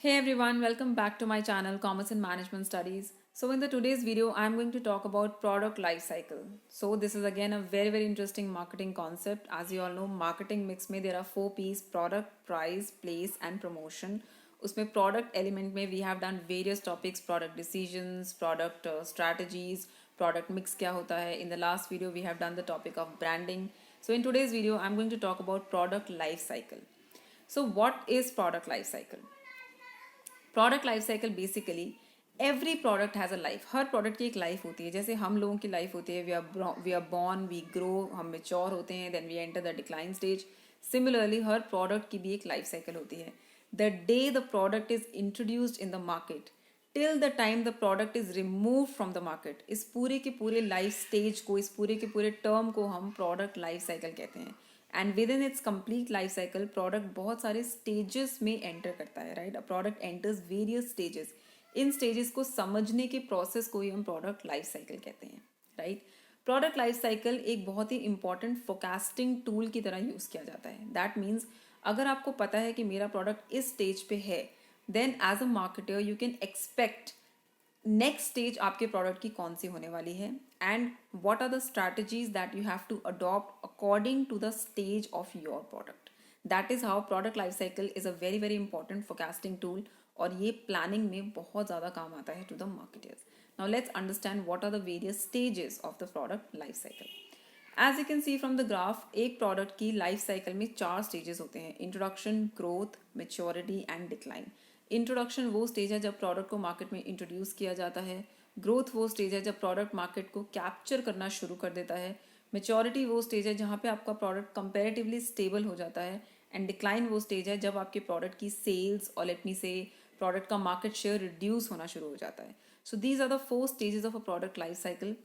Hey everyone, welcome back to my channel Commerce and Management Studies. So in the today's video, I'm going to talk about product life cycle. So this is again a very interesting marketing concept. As you all know, marketing mix में there are 4 P's: product, price, place and promotion. उसमें product element में we have done various topics: product decisions, product strategies, product mix क्या होता है. In the last video, we have done the topic of branding. So in today's video, I'm going to talk about product life cycle. So what is product life cycle? Product life cycle basically every product has a life. Her product की एक life होती है. जैसे हम लोगों की life होती है, we are born, we grow, हम मेच्योर होते हैं, then we enter the decline stage. Similarly हर प्रोडक्ट की भी एक लाइफ साइकिल होती है. The day the product is introduced in the market till the time the product is remove from the market, इस पूरे के पूरे लाइफ स्टेज को, इस पूरे के पूरे टर्म को हम प्रोडक्ट लाइफ साइकिल कहते हैं. And with in its complete life cycle product बहुत सारे स्टेजेस में एंटर करता है. Right, a product enters various stages. In stages को समझने के प्रोसेस को ही हम प्रोडक्ट लाइफ साइकिल कहते हैं. राइट, प्रोडक्ट लाइफ साइकिल एक बहुत ही इंपॉर्टेंट फोरकास्टिंग टूल की तरह यूज किया जाता है. दैट मीन्स अगर आपको पता है कि मेरा प्रोडक्ट इस स्टेज पे है, then as a marketer you can expect next stage आपके प्रोडक्ट की कौन सी होने वाली है and what are the strategies that you have to adopt according to the stage of your product. That is how product life cycle is a very important forecasting tool, और ये planning में बहुत ज़्यादा काम आता है to the marketers. Now let's understand what are the various stages of the product life cycle. As you can see from the graph, एक product की लाइफ साइकिल में 4 स्टेजेस होते हैं: introduction, growth, maturity and decline. Introduction वो stage है जब product को market में इंट्रोड्यूस किया जाता है. ग्रोथ वो स्टेज है जब प्रोडक्ट मार्केट को कैप्चर करना शुरू कर देता है. मेच्योरिटी वो स्टेज है जहाँ पे आपका प्रोडक्ट कंपेरेटिवली स्टेबल हो जाता है. एंड डिक्लाइन वो स्टेज है जब आपके प्रोडक्ट की सेल्स और लेट मी से प्रोडक्ट का मार्केट शेयर रिड्यूस होना शुरू हो जाता है. So these are the 4 stages of a product life cycle.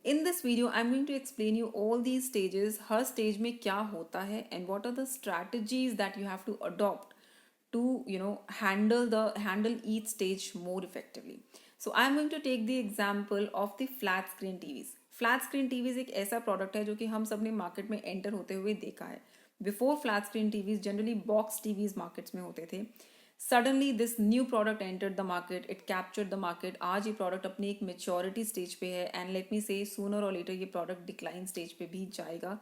In this video I am going to explain you all these stages, हर स्टेज में क्या होता है and what are the strategies that you have to adopt to handle each stage more effectively. So I'm going to take the example of the flat screen TVs. Flat screen TVs एक ऐसा product है जो कि हम सब ने market में enter होते हुए देखा है. Before flat screen TVs generally box TVs markets में होते थे. Suddenly this new product entered the market, it captured the market. आज ये प्रोडक्ट अपनी एक मेच्योरिटी स्टेज पे है एंड लेट मी से सूनर और लेटर ये प्रोडक्ट डिक्लाइन स्टेज पे भी जाएगा,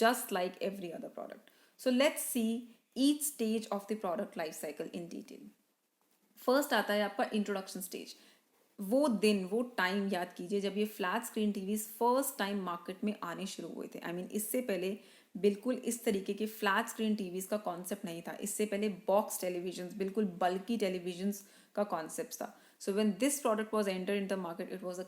just like every other product. So let's see each stage of the product life cycle in detail. First आता है आपका इंट्रोडक्शन स्टेज. वो दिन, वो टाइम याद कीजिए जब ये flat screen TVs first time market में आने शुरू हुए थे. आई मीन इससे पहले बिल्कुल इस तरीके के फ्लैट स्क्रीन टीवीज का कॉन्सेप्ट नहीं था. इससे पहले बॉक्स टेलीविजन, बिल्कुल बल्कि टेलीविजन का कॉन्सेप्ट था. So when this product was enter in the market, it was a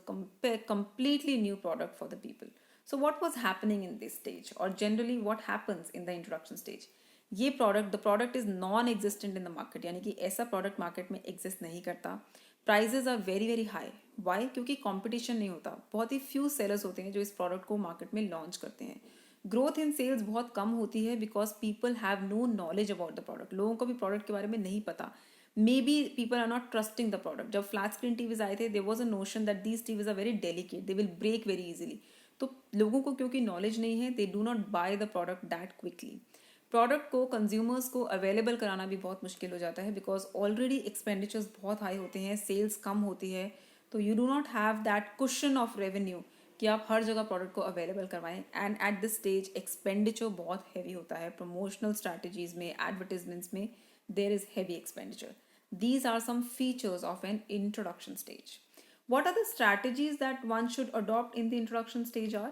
completely new product for the people. So what was happening in this stage, or generally what happens in the introduction stage? ये product, the product is non existent in the market, यानी कि ऐसा product market में exist नहीं करता. Prices are very high. Why? क्योंकि competition नहीं होता. बहुत ही फ्यू सेलर्स होते हैं जो इस प्रोडक्ट को मार्केट में लॉन्च करते हैं. ग्रोथ इन सेल्स बहुत कम होती है because people have no knowledge about the product. लोगों को भी प्रोडक्ट के बारे में नहीं पता. Maybe people are not trusting the product. जब फ्लैट स्क्रीन टीवीज आए थे, there was a notion that these TVs are very delicate, they will break very easily. तो लोगों को क्योंकि नॉलेज नहीं है, they do not buy the product that quickly. Product को कंज्यूमर्स को अवेलेबल कराना भी बहुत मुश्किल हो जाता है बिकॉज ऑलरेडी एक्सपेंडिचर्स बहुत हाई होते हैं, सेल्स कम होती है. तो you do not have that cushion of revenue कि आप हर जगह प्रोडक्ट को अवेलेबल करवाएं. And at this stage expenditure बहुत हैवी होता है. प्रमोशनल स्ट्रैटेजीज में, एडवर्टीजमेंट्स में there is heavy expenditure. These are some features of an introduction stage. What are the strategies that one should adopt in the introduction stage are?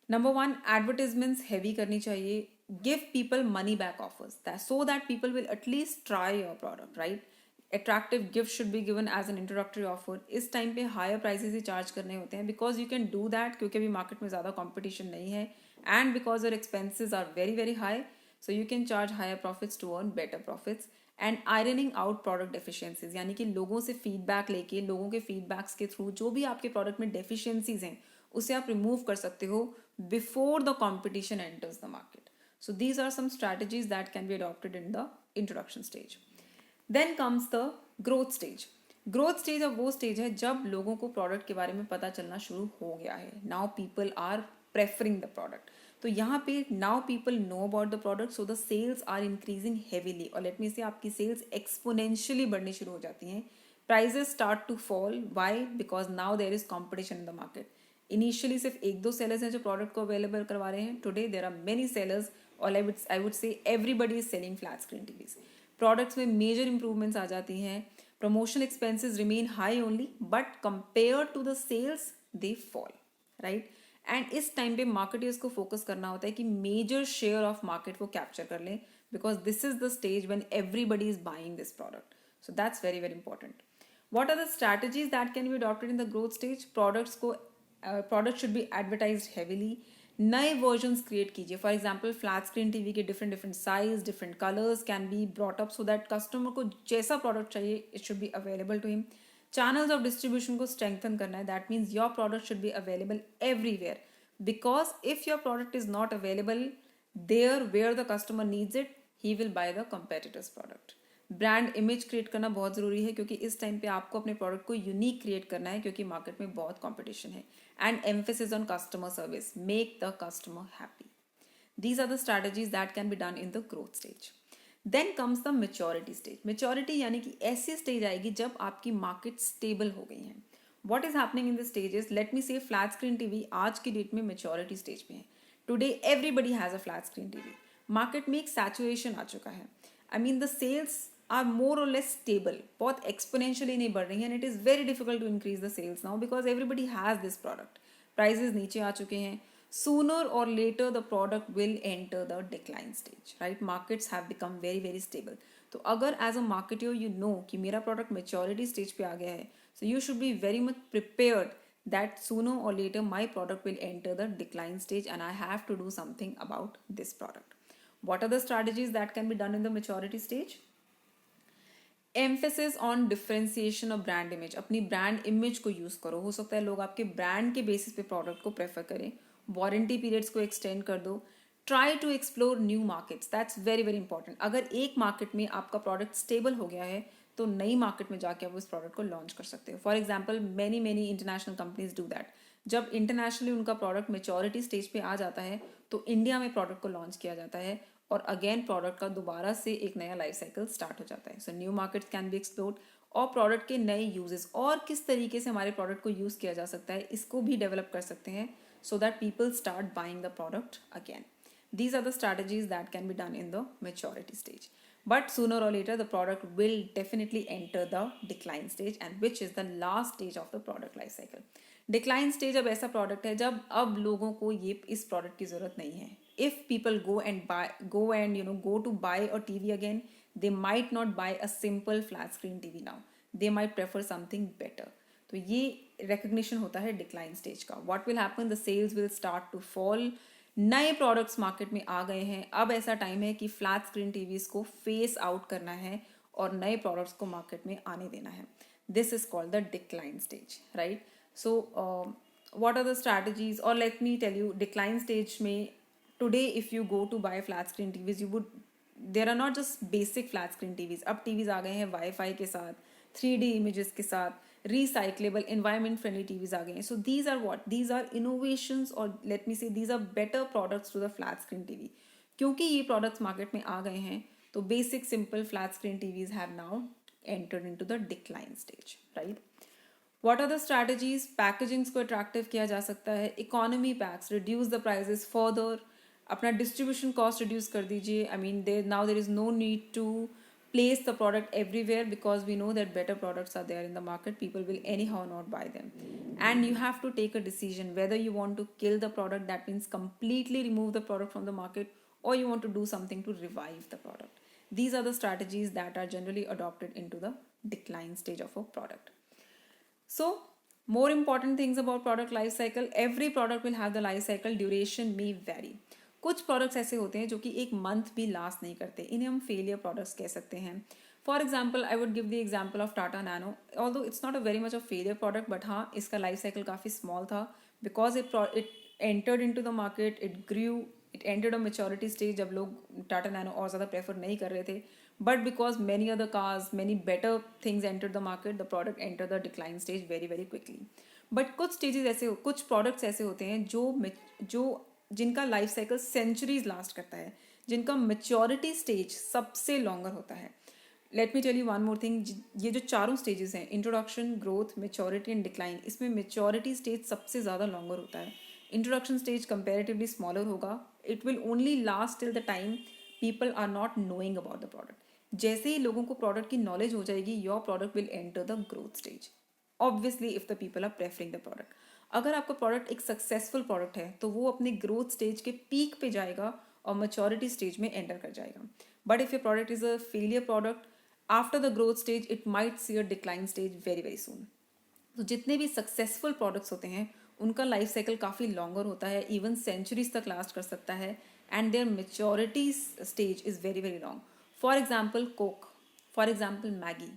Number 1, advertisements heavy करनी चाहिए. Give people money back offers so that people will at least try your product, right? Attractive gifts should be given as an introductory offer. इस time पे higher prices ही charge करने होते हैं because you can do that, क्योंकि अभी market में ज़्यादा कॉम्पिटिशन नहीं है and because your expenses are very high. So you can charge higher profits to earn better profits. And ironing out product deficiencies, यानी कि लोगों से फीडबैक लेके, लोगों के फीडबैक्स के थ्रू जो भी आपके प्रोडक्ट में डेफिशिएंसीज हैं उसे आप रिमूव कर सकते हो before the competition enters the market. So these are some strategies that can be adopted in the introduction stage. Then comes the growth stage. Growth stage अब वो स्टेज है जब लोगों को प्रोडक्ट के बारे में पता चलना शुरू हो गया है. Now people are preferring the product. तो यहाँ पे now people know about the product, so the sales are increasing heavily, और लेट मी से आपकी सेल्स एक्सपोनेंशियली बढ़नी शुरू हो जाती हैं. Prices start to fall. Why? Because now there is competition in the market. Initially सिर्फ एक दो सेलर्स हैं जो प्रोडक्ट को अवेलेबल करवा रहे हैं. Today there are many sellers, और I would say everybody is selling flat screen TVs. Products में मेजर इंप्रूवमेंट्स आ जाती हैं. Promotion expenses remain high only, but compare to the sales they fall, right. And इस time पे marketers को focus करना होता है कि मेजर शेयर ऑफ मार्केट वो कैप्चर कर लें, because this is the stage when everybody is buying this product. So that's very very important. What are the strategies that can be adopted in the growth stage? Products should be advertised heavily. नए versions create कीजिए. For example flat screen TV के different different size, different colours can be brought up so that customer को जैसा product चाहिए it should be available to him. Channels of distribution को strengthen करना है. That means your product should be available everywhere, because if your product is not available there where the customer needs it, he will buy the competitors product. Brand image create करना बहुत ज़रूरी है, क्योंकि इस time पे आपको अपने product को यूनिक क्रिएट करना है, क्योंकि मार्केट में बहुत कंपटीशन है. And emphasis on customer service, make the customer happy. These are the strategies that can be done in the growth stage. Then comes the maturity stage. Maturity यानी कि ऐसी stage आएगी जब आपकी मार्केट स्टेबल हो गई है. What is happening in the stages? Late me से फ्लैट स्क्रीन टीवी आज की डेट में मेच्योरिटी स्टेज पे है. Today everybody has a flat screen TV. Market में एक सैचुरेशन आ चुका है. I mean the sales are more or less stable, बहुत exponentially नहीं बढ़ रही हैं, and it is very difficult to increase the sales now because everybody has this product. Prices नीचे आ चुके हैं. Sooner or later the product will enter the decline stage, right? Markets have become very very stable. तो अगर as a marketer you know कि मेरा product maturity stage पे आ गया है, so you should be very much prepared that sooner or later my product will enter the decline stage and I have to do something about this product. What are the strategies that can be done in the maturity stage? Emphasis on differentiation of brand image. अपनी brand image को use करो. हो सकता है लोग आपके brand के basis पे प्रोडक्ट को प्रेफर करें. वारंटी पीरियड्स को एक्सटेंड कर दो. Try to explore new markets. That's very very important. अगर एक मार्केट में आपका प्रोडक्ट स्टेबल हो गया है तो नई मार्केट में जाके आप उस प्रोडक्ट को लॉन्च कर सकते हो. For example many many international companies do that. जब इंटरनेशनली उनका प्रोडक्ट मेच्योरिटी स्टेज पे आ जाता है तो इंडिया में प्रोडक्ट को लॉन्च किया जाता है और अगेन प्रोडक्ट का दोबारा से एक नया लाइफ साइकिल स्टार्ट हो जाता है. So new markets can be explored और प्रोडक्ट के नए यूजेस और किस तरीके से हमारे प्रोडक्ट को यूज़ किया जा सकता है इसको भी डेवलप कर सकते हैं so that people start buying the product again. These are the strategies that can be done in the maturity stage. But sooner or later, the product will definitely enter the decline stage, and which is the last stage of the product life cycle. Decline stage अब ऐसा product है जब अब लोगों को ये इस product की ज़रूरत नहीं है. If people go to buy a TV again, they might not buy a simple flat screen TV now. They might prefer something better. तो ये recognition होता है decline stage का. What will happen? The sales will start to fall. नए products market में आ गए हैं. अब ऐसा टाइम है कि फ्लैट स्क्रीन टीवीज को फेस आउट करना है और नए प्रोडक्ट्स को मार्केट में आने देना है. This is called the decline stage, right. So what are the strategies? और let me tell you, decline stage में today if you go to buy flat screen TVs, you would there are not just basic flat screen TVs. अब TVs आ गए हैं wifi के साथ, 3D images के साथ, recyclable environment friendly TVs आ गए हैं. So these are what? These are innovations, or let me say these are better products to the flat screen TV. क्योंकि ये products market में आ गए हैं तो basic simple flat screen TVs have now entered into the decline stage, right? What are the strategies? Packagings को attractive किया जा सकता है. Economy packs, reduce the prices further. अपना distribution cost reduce कर दीजिए. I mean now there is no need to place the product everywhere because we know that better products are there in the market. People will anyhow not buy them, and you have to take a decision whether you want to kill the product, that means completely remove the product from the market, or you want to do something to revive the product. These are the strategies that are generally adopted into the decline stage of a product. So more important things about product life cycle. Every product will have the life cycle. Duration may vary. कुछ products ऐसे होते हैं जो कि एक month भी last नहीं करते. इन्हें हम फेलियर प्रोडक्ट्स कह सकते हैं. For example I would give the example of Tata Nano. Although it's not a very much of failure product, but हाँ इसका लाइफ साइकिल काफ़ी स्मॉल था because it entered in to the market, it grew, it entered a maturity stage जब लोग Tata nano और ज़्यादा prefer नहीं कर रहे थे. But because many other cars, many better things enter the market, the product enter the decline stage very very quickly. But कुछ stages ऐसे, कुछ प्रोडक्ट्स ऐसे होते हैं जो जिनका लाइफ साइकिल सेंचुरीज लास्ट करता है, जिनका मेच्योरिटी स्टेज सबसे लॉन्गर होता है. Let me tell you one more thing, ये जो चारों स्टेजेस हैं, introduction, growth, maturity and decline, इसमें मेच्योरिटी स्टेज सबसे ज़्यादा लॉन्गर होता है. इंट्रोडक्शन स्टेज कंपेरेटिवली स्मॉलर होगा. It will only last till the time people are not knowing about the product. जैसे ही लोगों को प्रोडक्ट की नॉलेज हो जाएगी, your product will enter the growth stage. Obviously if the people are preferring the product. अगर आपका product एक सक्सेसफुल प्रोडक्ट है तो वो अपने ग्रोथ स्टेज के पीक पे जाएगा और मेच्योरिटी स्टेज में एंटर कर जाएगा. But if your product is a failure product, after the growth stage it might see a decline stage very very soon. तो जितने भी सक्सेसफुल प्रोडक्ट्स होते हैं उनका लाइफ साइकिल काफ़ी लॉन्गर होता है, इवन सेंचुरीज तक लास्ट कर सकता है. And their maturity stage is very very long. For example Coke, for example Maggi,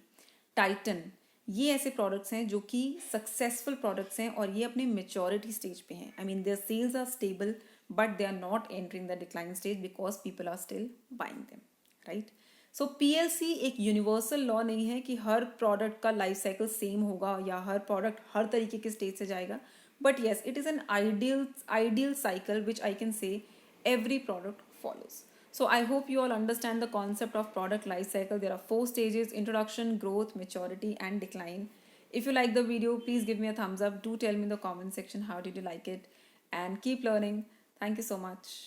Titan, ये ऐसे प्रोडक्ट्स हैं जो कि सक्सेसफुल प्रोडक्ट्स हैं और ये अपने मेच्योरिटी स्टेज पे हैं. I mean their sales are stable but they are not entering the decline stage because people are still buying them, right. So PLC एक यूनिवर्सल लॉ नहीं है कि हर प्रोडक्ट का लाइफ साइकिल सेम होगा या हर प्रोडक्ट हर तरीके के स्टेज से जाएगा. But yes, it is an ideal cycle which I can say every product follows. So I hope you all understand the concept of product life cycle. There are 4 stages: introduction, growth, maturity and decline. If you like the video, please give me a thumbs up. Do tell me in the comment section how did you like it, and keep learning. Thank you so much.